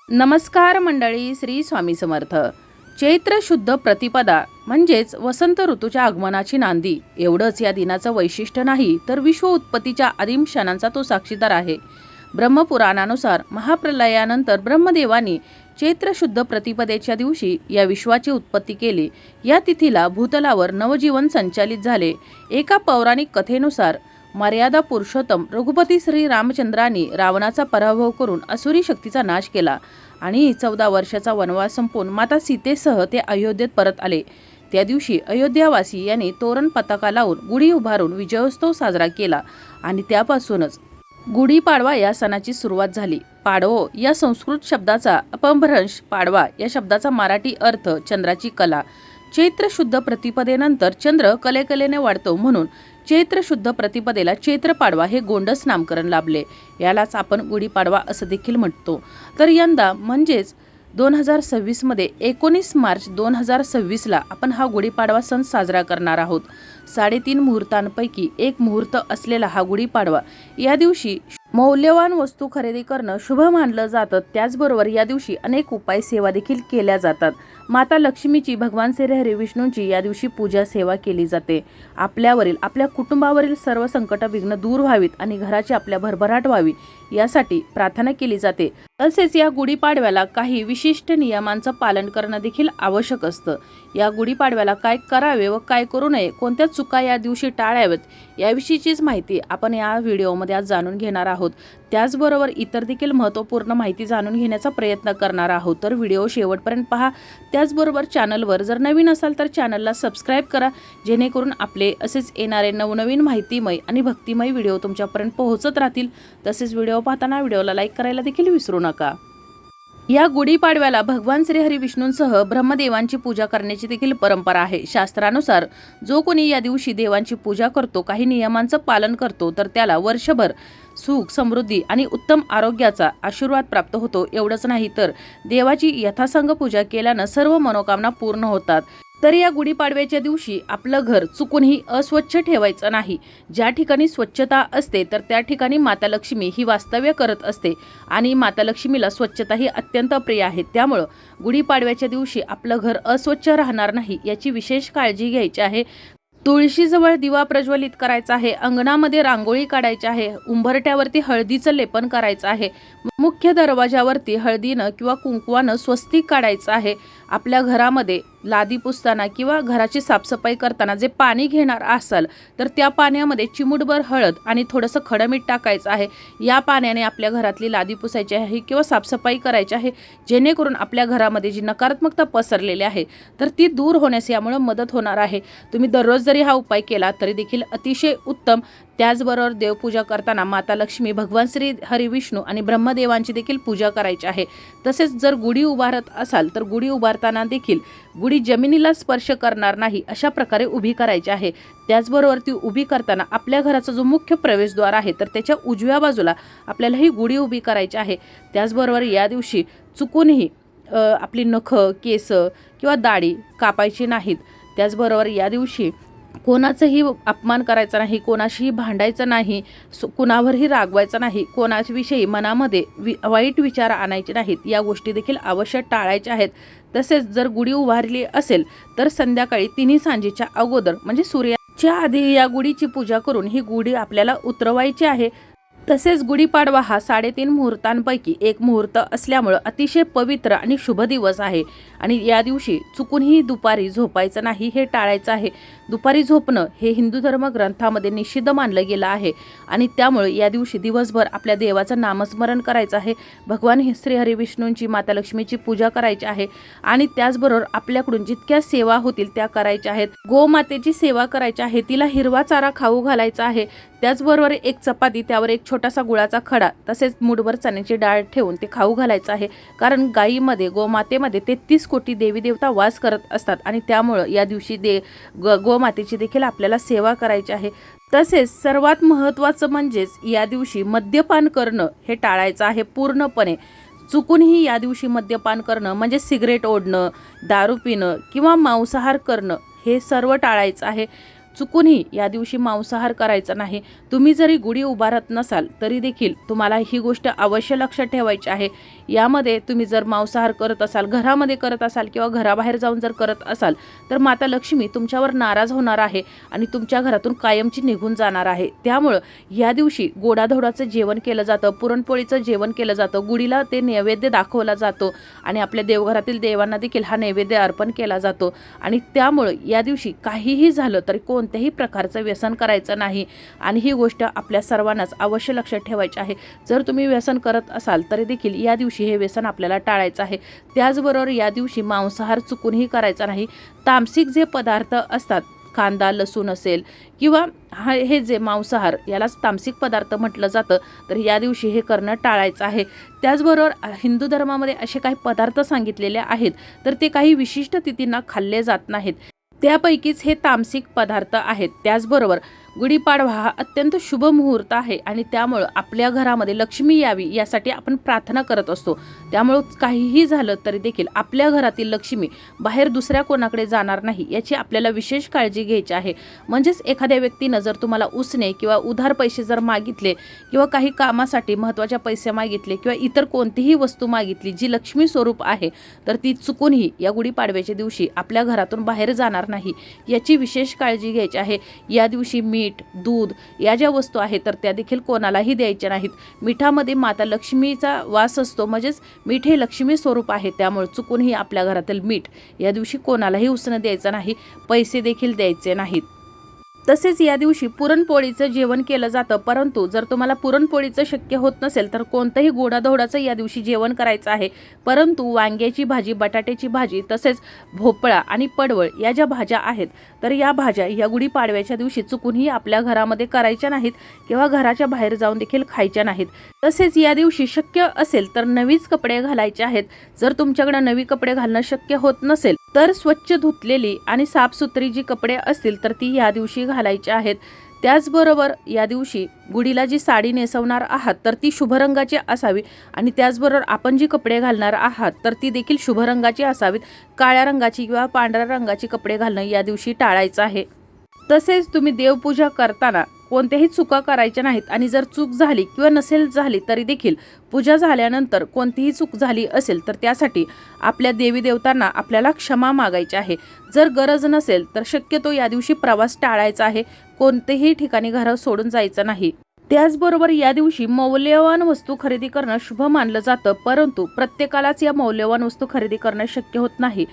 नमस्कार मंडळी, श्री स्वामी समर्थ. चैत्र शुद्ध प्रतिपदा म्हणजेच वसंत ऋतूच्या आगमनाची नांदी. एवढंच या दिनाचं वैशिष्ट्य नाही तर विश्व उत्पत्तीच्या आदिम क्षणांचा तो साक्षीदार आहे. ब्रह्मपुराणानुसार महाप्रलयानंतर ब्रह्मदेवानी चैत्र शुद्ध प्रतिपदेच्या दिवशी या विश्वाची उत्पत्ती केली. या तिथीला भूतलावर नवजीवन संचालित झाले. एका पौराणिक कथेनुसार मर्यादा पुरुषोत्तम रघुपती श्री रामचंद्रांनी रावणाचा पराभव करून असुरी शक्तीचा नाश केला आणि 14 वर्षाचा वनवास संपवून माता सीतेसह ते अयोध्येत परत आले. त्या दिवशी अयोध्यावासी यांनी तोरण पताका लावून गुढी उभारून विजयोत्सव साजरा केला आणि त्यापासूनच गुढीपाडवा या सणाची सुरुवात झाली. पाडवो या संस्कृत शब्दाचा अपभ्रंश, पाडवा या शब्दाचा मराठी अर्थ चंद्राची कला. चैत्र शुद्ध प्रतिपदेनंतर चंद्र कलेकलेने वाढतो म्हणून चैत्र शुद्ध प्रतिपदेला चैत्र पाडवा हे गोंडस नामकरण लाभले. यालाच आपण गुढीपाडवा असं देखील म्हणतो. तर यंदा म्हणजेच 2026 मध्ये 19 मार्च 2026ला आपण हा गुढीपाडवा सण साजरा करणार आहोत. 3.5 मुहूर्तांपैकी एक मुहूर्त असलेला हा गुढीपाडवा, या दिवशी मौल्यवान वस्तू खरेदी करणं शुभ मानलं जातं. त्याचबरोबर या दिवशी अनेक उपाय सेवा देखील केल्या जातात. माता लक्ष्मीची, भगवान श्री हरी विष्णूंची या दिवशी पूजा सेवा केली जाते. आपल्यावरील, आपल्या कुटुंबावरील सर्व संकट विघ्न दूर व्हावीत आणि घराची आपल्या भरभराट व्हावी यासाठी प्रार्थना केली जाते. तसेच या गुढीपाडव्याला काही विशिष्ट नियमांचं पालन करणं देखील आवश्यक असतं. या गुढीपाडव्याला काय करावे व काय करू नये, कोणत्या चुका या दिवशी टाळाव्यात याविषयीचीच माहिती आपण या व्हिडिओमध्ये आज जाणून घेणार आहोत. त्याचबरोबर इतर देखील महत्त्वपूर्ण माहिती जाणून घेण्याचा प्रयत्न करणार आहोत. तर व्हिडिओ शेवटपर्यंत पहा. त्याचबरोबर चॅनलवर जर नवीन असाल तर चॅनलला सबस्क्राईब करा, जेणेकरून आपले असेच येणारे नवनवीन माहितीमय आणि भक्तिमय व्हिडिओ तुमच्यापर्यंत पोहोचत राहतील. तसेच व्हिडिओ पाहताना व्हिडिओला लाईक करायला देखील विसरू नका. या गुढीपाडव्याला भगवान श्री हरी विष्णूंसह ब्रह्मदेवांची पूजा करण्याची देखील परंपरा आहे. शास्त्रानुसार जो कोणी या दिवशी देवांची पूजा करतो, काही नियमांचं पालन करतो, तर त्याला वर्षभर सुख, समृद्धी आणि उत्तम आरोग्याचा आशीर्वाद प्राप्त होतो. एवढंच नाही तर देवाची यथासंग पूजा केल्यानं सर्व मनोकामना पूर्ण होतात. तर या गुढीपाडव्याच्या दिवशी आपलं घर चुकूनही अस्वच्छ ठेवायचं नाही. ज्या ठिकाणी स्वच्छता असते तर त्या ठिकाणी माता लक्ष्मी ही वास्तव्य करत असते आणि माता लक्ष्मीला स्वच्छता ही अत्यंत प्रिय आहे. त्यामुळं गुढीपाडव्याच्या दिवशी आपलं घर अस्वच्छ राहणार नाही याची विशेष काळजी घ्यायची आहे. तुळशीजवळ दिवा प्रज्वलित करायचा आहे, अंगणामध्ये रांगोळी काढायची आहे, उंबरट्यावरती हळदीचं लेपन करायचं आहे, मुख्य दरवाजावरती हळदीनं किंवा कुंकवानं स्वस्तिक काढायचं आहे. आपल्या घरामध्ये लादी पुसताना किंवा घराची साफसफाई करताना जे पाणी घेणार असाल तर त्या पाण्यामध्ये चिमूटभर हळद आणि थोडंसं खडं मीठ टाकायचं आहे. या पाण्याने आपल्या घरातली लादी पुसायची आहे किंवा साफसफाई करायची आहे, जेणेकरून आपल्या घरामध्ये जी नकारात्मकता पसरलेली आहे तर ती दूर होण्यास यामुळे मदत होणार आहे. तुम्ही दररोज जरी हा उपाय केला तरी देखील अतिशय उत्तम. त्याचबरोबर देवपूजा करताना माता लक्ष्मी, भगवान श्री हरी विष्णू आणि ब्रह्मदेवांची देखील पूजा करायची आहे. तसेच जर गुढी उभारत असाल तर गुढी उभारताना देखील गुढी जमिनीला स्पर्श करणार नाही अशा प्रकारे उभी करायची आहे. त्याचबरोबर ती उभी करताना आपल्या घराचा जो मुख्य प्रवेशद्वार आहे तर त्याच्या उजव्या बाजूला आपल्याला ही गुढी उभी करायची आहे. त्याचबरोबर या दिवशी चुकूनही आपली नखं, केस किंवा दाढी कापायची नाहीत. त्याचबरोबर या दिवशी कोणाचाही अपमान करायचा नाही, कोणाशीही भांडायचं नाही, कुणावरही रागवायचं नाही, कोणाविषयी मनामध्ये वाईट विचार आणायचे नाहीत. या गोष्टी देखील अवश्य टाळायच्या आहेत. तसेच जर गुढी उभारली असेल तर संध्याकाळी 3 सांजेच्या अगोदर म्हणजे सूर्याच्या आधी या गुढीची पूजा करून ही गुढी आपल्याला उतरवायची आहे. तसेच गुढीपाडवा हा 3.5 मुहूर्तांपैकी एक मुहूर्त असल्यामुळं अतिशय पवित्र आणि शुभ दिवस आहे आणि या दिवशी चुकूनही दुपारी झोपायचं नाही, हे टाळायचं आहे. दुपारी झोपणं हे हिंदू धर्म ग्रंथामध्ये निषिद्ध मानलं गेलं आहे आणि त्यामुळे या दिवशी दिवसभर आपल्या देवाचं नामस्मरण करायचं आहे, भगवान श्री हरी विष्णूंची, माता लक्ष्मीची पूजा करायची आहे आणि त्याचबरोबर आपल्याकडून जितक्या सेवा होतील त्या करायच्या आहेत. गोमातेची सेवा करायची आहे, तिला हिरवा चारा खाऊ घालायचा आहे. त्याचबरोबर एक चपाती, त्यावर एक छोटासा गुळाचा खडा, तसेच मूठभर चण्याची डाळ ठेवून ते खाऊ घालायचं आहे. कारण गायीमध्ये, गोमातेमध्ये 33 कोटी देवी देवता वास करत असतात आणि त्यामुळं या दिवशी गोमातेची देखील आपल्याला सेवा करायची आहे. तसेच सर्वात महत्त्वाचं म्हणजेच या दिवशी मद्यपान करणं हे टाळायचं आहे पूर्णपणे. चुकूनही या दिवशी मद्यपान करणं म्हणजे सिगरेट ओढणं, दारू पिणं किंवा मांसाहार करणं हे सर्व टाळायचं आहे. चुकूनही या दिवशी मांसाहार करायचा नाही. तुम्ही जरी गुढी उभारत नसाल तरी देखील तुम्हाला ही गोष्ट अवश्य लक्षात ठेवायची आहे. यामध्ये तुम्ही जर मांसाहार करत असाल, घरामध्ये करत असाल किंवा घराबाहेर जाऊन जर करत असाल तर माता लक्ष्मी तुमच्यावर नाराज होणार आहे आणि तुमच्या घरातून कायमची निघून जाणार आहे। त्यामुळं या दिवशी गोडाधोडाचं जेवण केलं जातं, पुरणपोळीचं जेवण केलं जातं, गुढीला ते नैवेद्य दाखवला जातो आणि आपल्या देवघरातील देवांना देखील हा नैवेद्य अर्पण केला जातो। आणि त्यामुळं या दिवशी काहीही झालं तरी कोणत्याही प्रकारचं व्यसन करायचं नाही आणि ही गोष्ट आपल्या सर्वांनाच अवश्य लक्षात ठेवायची आहे। जर तुम्ही व्यसन करत असाल तरी देखील या दिवशी हे व्यसन आपल्याला टाळायचं आहे। त्याचबरोबर या दिवशी मांसाहार चुकूनही करायचा नाही। तामसिक जे पदार्थ असतात, कांदा लसूण असेल किंवा हे जे मांसाहार, यालाच तामसिक पदार्थ म्हटलं जातं, तर या दिवशी हे करणं टाळायचं आहे। त्याचबरोबर हिंदू धर्मामध्ये असे काही पदार्थ सांगितलेले आहेत तर ते काही विशिष्ट तिथींना खाल्ले जात नाहीत, त्यापैकीच हे तामसिक पदार्थ आहेत। त्याचबरोबर गुढीपाडवा हा अत्यंत शुभ मुहूर्त आहे आणि त्यामुळं आपल्या घरामध्ये लक्ष्मी यावी यासाठी आपण प्रार्थना करत असतो। त्यामुळं काहीही झालं तरी देखील आपल्या घरातील लक्ष्मी बाहेर दुसऱ्या कोणाकडे जाणार नाही याची आपल्याला विशेष काळजी घ्यायची आहे। म्हणजेच एखाद्या व्यक्तीनं जर तुम्हाला उसने किंवा उधार पैसे जर मागितले किंवा काही कामासाठी महत्त्वाचे पैसे मागितले किंवा इतर कोणतीही वस्तू मागितली जी लक्ष्मी स्वरूप आहे तर ती चुकूनही या गुढीपाडव्याच्या दिवशी आपल्या घरातून बाहेर जाणार नाही याची विशेष काळजी घ्यायची आहे। या दिवशी मीठ, दूध या ज्या वस्तू आहेत तर त्या देखील कोणालाही द्यायच्या नाहीत। मिठामध्ये माता लक्ष्मीचा वास असतो, म्हणजेच मीठ हे लक्ष्मी स्वरूप आहे, त्यामुळे चुकूनही आपल्या घरातील मीठ या दिवशी कोणालाही उसणं द्यायचं नाही, पैसे देखील द्यायचे नाहीत। तसेच या दिवशी पुरणपोळीचं जेवण केलं जातं, परंतु जर तुम्हाला पुरणपोळीचं शक्य होत नसेल तर कोणतंही गोडाधोडाचं या दिवशी जेवण करायचं आहे। परंतु वांग्याची भाजी, बटाट्याची भाजी, तसेच भोपळा आणि पडवळ या ज्या भाज्या आहेत तर या भाज्या या गुढीपाडव्याच्या दिवशी चुकूनही आपल्या घरामध्ये करायच्या नाहीत किंवा घराच्या बाहेर जाऊन देखील खायच्या नाहीत। तसेच या दिवशी शक्य असेल तर नवीच कपडे घालायचे आहेत। जर तुमच्याकडे नवी कपडे घालणं शक्य होत नसेल तर स्वच्छ धुतलेली आणि साफसुथरी जी कपडे असतील तर ती या दिवशी घालायची आहेत। त्याचबरोबर या दिवशी गुढीला जी साडी नेसवणार आहात तर ती शुभ रंगाची असावी आणि त्याचबरोबर आपण जी कपडे घालणार आहात तर ती देखील शुभ रंगाची असावीत। काळ्या रंगाची किंवा पांढऱ्या रंगाची कपडे घालणं या दिवशी टाळायचं आहे। तसेच तुम्ही देवपूजा करताना कोणत्याही चुका करायच्या नाहीत आणि जर चूक झाली किंवा नसेल झाली तरी देखील पूजा झाल्यानंतर कोणतीही चूक झाली असेल तर त्यासाठी आपल्या देवी देवतांना आपल्याला क्षमा मागायची आहे। जर गरज नसेल तर शक्यतो या दिवशी प्रवास टाळायचा आहे, कोणतेही ठिकाणी घर सोडून जायचं नाही। त्याचबरोबर या दिवशी मौल्यवान वस्तू खरेदी करणं शुभ मानलं जातं, परंतु प्रत्येकालाच या मौल्यवान वस्तू खरेदी करणं शक्य होत नाही।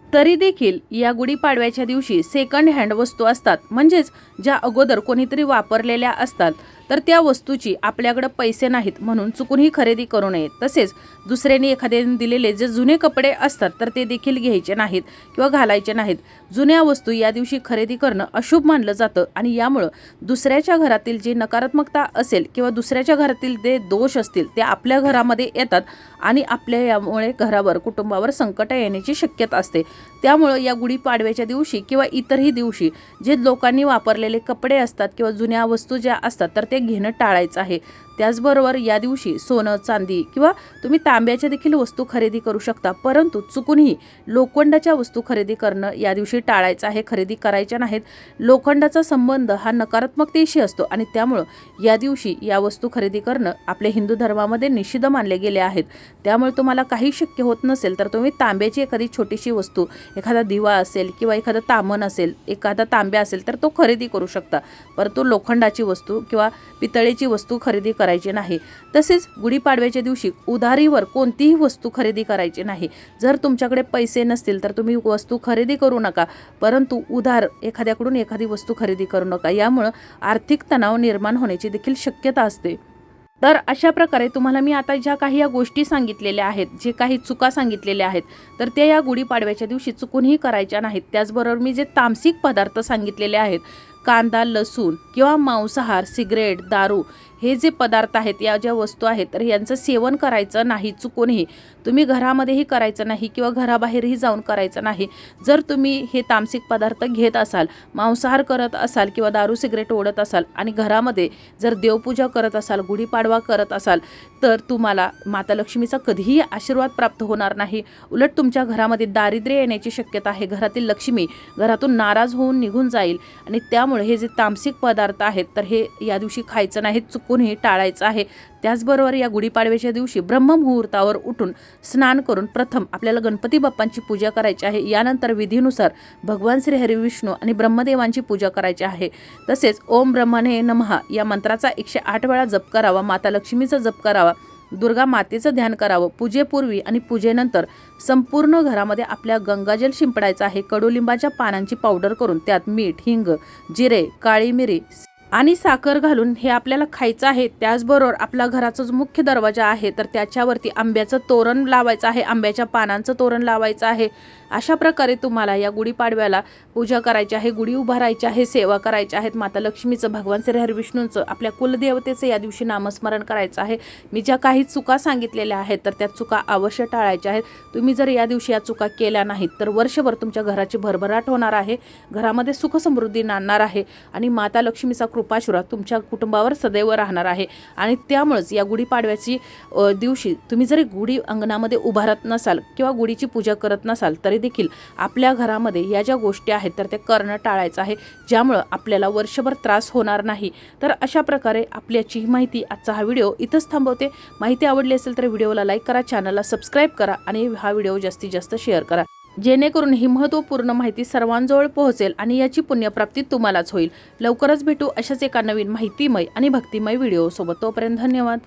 तरी देखील या गुढीपाडव्याच्या दिवशी सेकंड हँड वस्तू असतात, म्हणजेच ज्या अगोदर कोणीतरी वापरलेल्या असतात तर त्या वस्तूची आपल्याकडे पैसे नाहीत म्हणून चुकूनही खरेदी करू नये। तसेच दुसऱ्यांनी एखाद्याने दिलेले जे जुने कपडे असतात तर ते देखील घ्यायचे नाहीत किंवा घालायचे नाहीत। जुन्या वस्तू या दिवशी खरेदी करणं अशुभ मानलं जातं आणि यामुळं दुसऱ्याच्या घरातील जी नकारात्मकता असेल किंवा दुसऱ्याच्या घरातील जे दोष असतील ते आपल्या घरामध्ये येतात आणि आपल्या यामुळे घरावर, कुटुंबावर संकट येण्याची शक्यता असते। त्यामुळं या गुढीपाडव्याच्या दिवशी किंवा इतरही दिवशी जे लोकांनी वापरलेले कपडे असतात किंवा जुन्या वस्तू ज्या असतात तर ते घेणं टाळायचं आहे। त्याचबरोबर या दिवशी सोनं, चांदी किंवा तुम्ही तांब्याच्या देखील वस्तू खरेदी करू शकता, परंतु चुकूनही लोखंडाच्या वस्तू खरेदी करणं या दिवशी टाळायचं आहे, खरेदी करायच्या नाहीत। लोखंडाचा संबंध हा नकारात्मकतेशी असतो आणि त्यामुळं या दिवशी या वस्तू खरेदी करणं आपल्या हिंदू धर्मामध्ये निषिद्ध मानले गेले आहेत। त्यामुळे तुम्हाला काही शक्य होत नसेल तर तुम्ही तांब्याची एखादी छोटीशी वस्तू, एखादा दिवा असेल किंवा एखादा तामण असेल, एखादा तांब्या असेल तर तो खरेदी करू शकता, परंतु लोखंडाची वस्तू किंवा पितळेची वस्तू खरेदी करायची नाही। तसेच गुढीपाडव्याच्या दिवशी उधारीवर कोणतीही वस्तू खरेदी करायची नाही। जर तुमच्याकडे पैसे नसतील तर तुम्ही वस्तू खरेदी करू नका, परंतु उधार एखाद्याकडून एखादी वस्तू खरेदी करू नका, यामुळे आर्थिक तणाव निर्माण होण्याची देखील शक्यता असते। तर अशा प्रकारे तुम्हाला मी आता ज्या काही या गोष्टी सांगितलेल्या आहेत, जे काही चुका सांगितलेल्या आहेत तर त्या या गुढीपाडव्याच्या दिवशी चुकूनही करायच्या नाहीत। त्याचबरोबर मी जे तामसिक पदार्थ सांगितलेले आहेत, कांदा, लसूण किंवा मांसाहार, सिगरेट, दारू हे जे पदार्थ आहेत, या ज्या वस्तू आहेत तर यांचं सेवन करायचं नाही चुकूनही। तुम्ही घरामध्येही करायचं नाही किंवा घराबाहेरही जाऊन करायचं नाही। जर तुम्ही हे तामसिक पदार्थ घेत असाल, मांसाहार करत असाल किंवा दारू, सिगरेट ओढत असाल आणि घरामध्ये जर देवपूजा करत असाल, गुढीपाडवा करत असाल तर तुम्हाला माता लक्ष्मीचा कधीही आशीर्वाद प्राप्त होणार नाही। उलट तुमच्या घरामध्ये दारिद्र्य येण्याची शक्यता आहे, घरातील लक्ष्मी घरातून नाराज होऊन निघून जाईल आणि त्यामुळे त्यामुळे हे जे तामसिक पदार्थ आहेत तर हे या दिवशी खायचं नाही, चुकूनही टाळायचं आहे. त्याचबरोबर या गुढीपाडव्याच्या दिवशी ब्रह्ममुहूर्तावर उठून स्नान करून प्रथम आपल्याला गणपती बाप्पांची पूजा करायची आहे. यानंतर विधीनुसार भगवान श्री हरी विष्णू आणि ब्रह्मदेवांची पूजा करायची आहे. तसेच ओम ब्रह्मणे नमः या मंत्राचा 108 वेळा जप करावा. माता लक्ष्मीचा जप करावा. दुर्गा मातेचं ध्यान करावं. पूजेपूर्वी आणि पूजेनंतर संपूर्ण घरामध्ये आपल्या गंगाजल शिंपडायचं आहे. कडुलिंबाच्या पानांची पावडर करून त्यात मीठ, हिंग, जिरे, काळी मिरी आणि साखर घालून हे आपल्याला खायचं आहे. त्याचबरोबर आपला घराचा जो मुख्य दरवाजा आहे तर त्याच्यावरती आंब्याचं तोरण लावायचं आहे, आंब्याच्या पानांचं तोरण लावायचं आहे. अशा प्रकारे तुम्हाला या गुढीपाडव्याला पूजा करायची आहे, गुढी उभारायची आहे, सेवा करायची आहेत. माता लक्ष्मीचं, भगवान श्री हरी विष्णूंचं, आपल्या कुलदेवतेचं या दिवशी नामस्मरण करायचं आहे. मी ज्या काही चुका सांगितलेल्या आहेत तर त्या चुका अवश्य टाळायच्या आहेत. तुम्ही जर या दिवशी या चुका केल्या नाहीत तर वर्षभर तुमच्या घराची भरभराट होणार आहे, घरामध्ये सुख समृद्धी नांदणार आहे आणि माता लक्ष्मीचा कृपाशीर्वाद तुमच्या कुटुंबावर सदैव राहणार आहे. आणि त्यामुळेच या गुढीपाडव्याची दिवशी तुम्ही जरी गुढी अंगणामध्ये उभारत नसाल किंवा गुढीची पूजा करत नसाल तरी देखील आपल्या घरामध्ये या ज्या गोष्टी आहेत तर ते करणं टाळायचं आहे, ज्यामुळं आपल्याला वर्षभर त्रास होणार नाही. तर अशा प्रकारे आपल्याची ही माहिती, आजचा हा व्हिडिओ इथंच थांबवते. माहिती आवडली असेल तर व्हिडिओला लाईक करा, चॅनलला सबस्क्राईब करा आणि हा व्हिडिओ जास्तीत जास्त शेअर करा, जेणेकरून ही महत्त्वपूर्ण माहिती सर्वांजवळ पोहोचेल आणि याची पुण्यप्राप्ती तुम्हालाच होईल. लवकरच भेटू अशाच एका नवीन माहितीमय आणि भक्तिमय व्हिडिओसोबत. तोपर्यंत धन्यवाद.